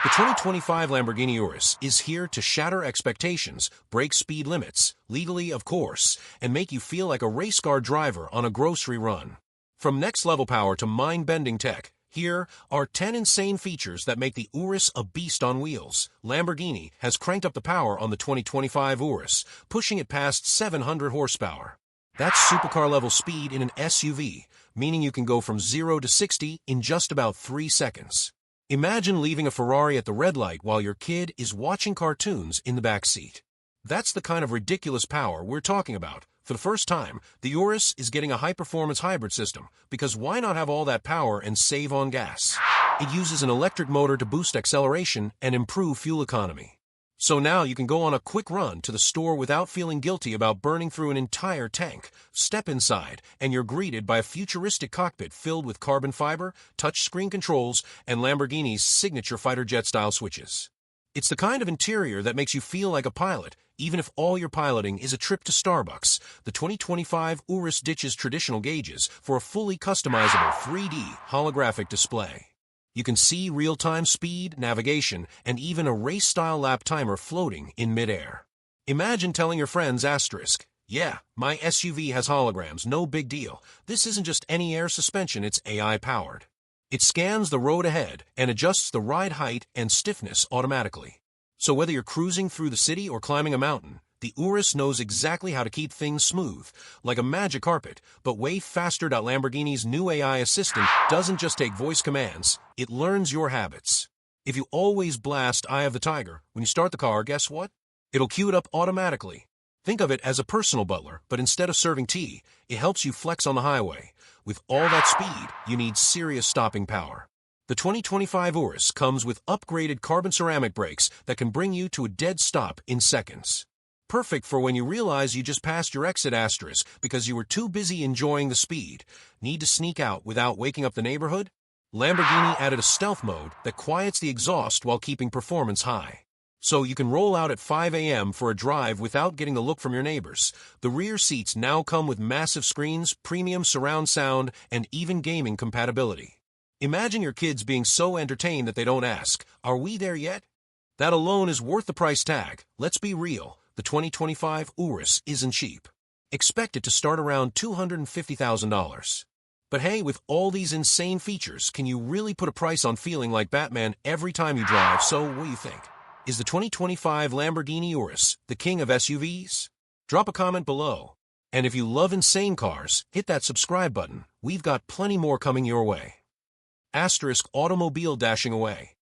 The 2025 Lamborghini Urus is here to shatter expectations, break speed limits, legally of course, and make you feel like a race car driver on a grocery run. From next-level power to mind-bending tech, here are 10 insane features that make the Urus a beast on wheels. Lamborghini has cranked up the power on the 2025 Urus, pushing it past 700 horsepower. That's supercar-level speed in an SUV, meaning you can go from 0 to 60 in just about 3 seconds. Imagine leaving a Ferrari at the red light while your kid is watching cartoons in the back seat. That's the kind of ridiculous power we're talking about. For the first time, the Urus is getting a high-performance hybrid system, because why not have all that power and save on gas? It uses an electric motor to boost acceleration and improve fuel economy. So now you can go on a quick run to the store without feeling guilty about burning through an entire tank. Step inside, and you're greeted by a futuristic cockpit filled with carbon fiber, touchscreen controls, and Lamborghini's signature fighter jet-style switches. It's the kind of interior that makes you feel like a pilot, even if all you're piloting is a trip to Starbucks. The 2025 Urus ditches traditional gauges for a fully customizable 3D holographic display. You can see real-time speed, navigation, and even a race-style lap timer floating in midair. Imagine telling your friends, "Yeah, my SUV has holograms, no big deal. This isn't just any air suspension, it's AI-powered." It scans the road ahead and adjusts the ride height and stiffness automatically. So whether you're cruising through the city or climbing a mountain, the Urus knows exactly how to keep things smooth, like a magic carpet, but way faster. Lamborghini's new AI assistant doesn't just take voice commands, it learns your habits. If you always blast Eye of the Tiger when you start the car, guess what? It'll cue it up automatically. Think of it as a personal butler, but instead of serving tea, it helps you flex on the highway. With all that speed, you need serious stopping power. The 2025 Urus comes with upgraded carbon ceramic brakes that can bring you to a dead stop in seconds. Perfect for when you realize you just passed your exit because you were too busy enjoying the speed. Need to sneak out without waking up the neighborhood? Lamborghini added a stealth mode that quiets the exhaust while keeping performance high. So you can roll out at 5 a.m. for a drive without getting the look from your neighbors. The rear seats now come with massive screens, premium surround sound, and even gaming compatibility. Imagine your kids being so entertained that they don't ask, "Are we there yet?" That alone is worth the price tag. Let's be real. The 2025 Urus isn't cheap. Expect it to start around $250,000. But hey, with all these insane features, can you really put a price on feeling like Batman every time you drive? So what do you think? Is the 2025 Lamborghini Urus the king of SUVs? Drop a comment below. And if you love insane cars, hit that subscribe button. We've got plenty more coming your way. Automobile dashing away.